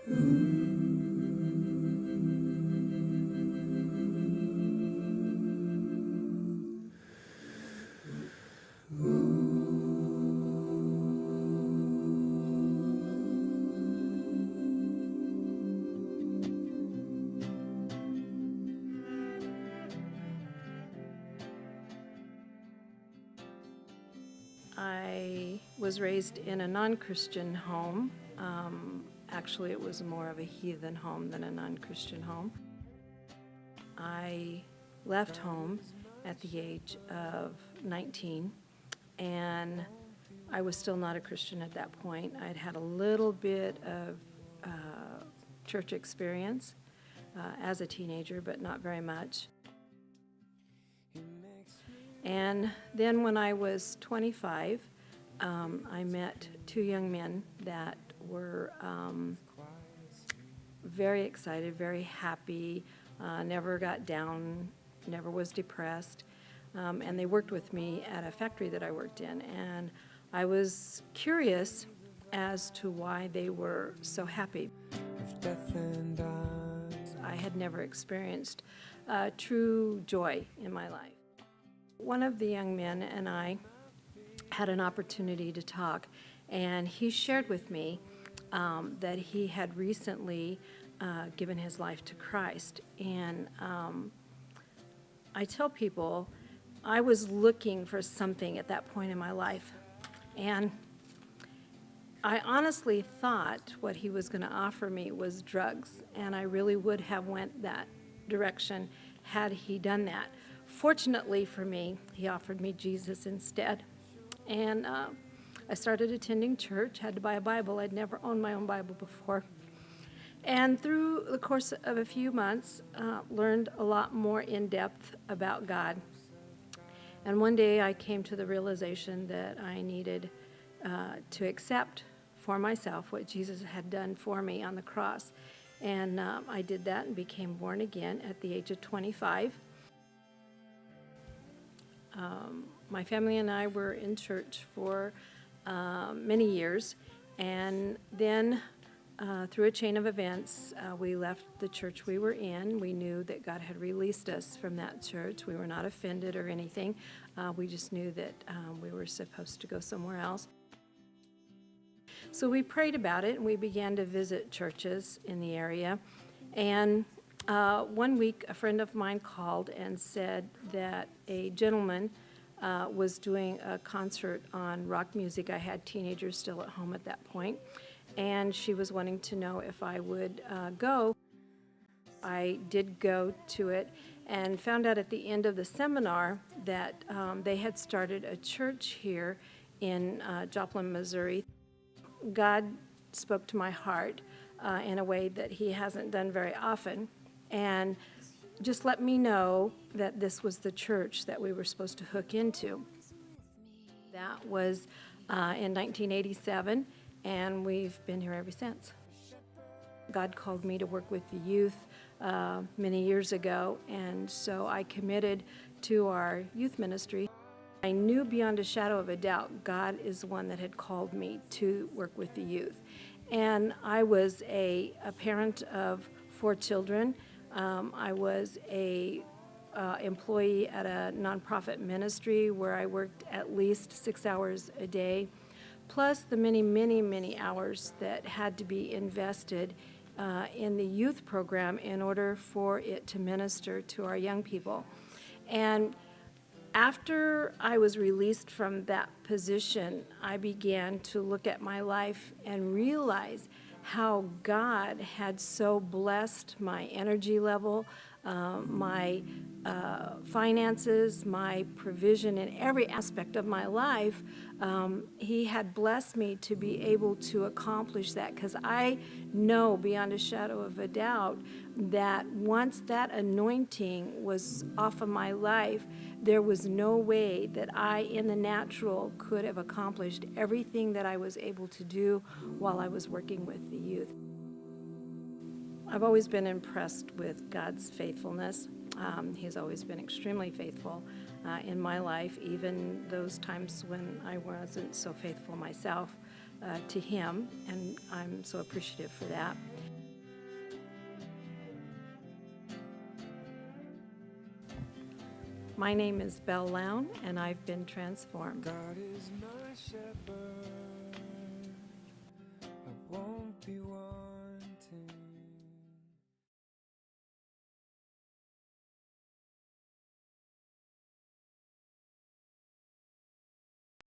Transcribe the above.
I was raised in a non-Christian home. Actually, it was more of a heathen home than a non-Christian home. I left home at the age of 19, and I was still not a Christian at that point. I'd had a little bit of church experience as a teenager, but not very much. And then when I was 25, I met two young men that were very excited, very happy, never got down, never was depressed. And they worked with me at a factory that I worked in. And I was curious as to why they were so happy. I had never experienced true joy in my life. One of the young men and I had an opportunity to talk, and he shared with me that he had recently given his life to Christ. And I tell people I was looking for something at that point in my life, and I honestly thought what he was going to offer me was drugs, and I really would have went that direction had he done that. Fortunately for me, he offered me Jesus instead. And I started attending church, had to buy a Bible. I'd never owned my own Bible before. And through the course of a few months, learned a lot more in depth about God. And one day I came to the realization that I needed to accept for myself what Jesus had done for me on the cross. And I did that and became born again at the age of 25. My family and I were in church for many years, and then through a chain of events, we left the church we were in. We knew that God had released us from that church. We were not offended or anything. We just knew that we were supposed to go somewhere else. So we prayed about it, and we began to visit churches in the area. And one week, a friend of mine called and said that a gentleman was doing a concert on rock music. I had teenagers still at home at that point, and she was wanting to know if I would go. I did go to it and found out at the end of the seminar that they had started a church here in Joplin, Missouri. God spoke to my heart in a way that he hasn't done very often, and just let me know that this was the church that we were supposed to hook into. That was in 1987, and we've been here ever since. God called me to work with the youth many years ago, and so I committed to our youth ministry. I knew beyond a shadow of a doubt God is the one that had called me to work with the youth. And I was a parent of 4 children. I was a employee at a nonprofit ministry where I worked at least 6 hours a day, plus the many, many, many hours that had to be invested in the youth program in order for it to minister to our young people. And after I was released from that position, I began to look at my life and realize how God had so blessed my energy level, my finances, my provision in every aspect of my life. He had blessed me to be able to accomplish that, because I know beyond a shadow of a doubt that once that anointing was off of my life, there was no way that I, in the natural, could have accomplished everything that I was able to do while I was working with the youth. I've always been impressed with God's faithfulness. He's always been extremely faithful in my life, even those times when I wasn't so faithful myself to Him, and I'm so appreciative for that. My name is Belle Lown, and I've been transformed. God is my shepherd, I won't be one.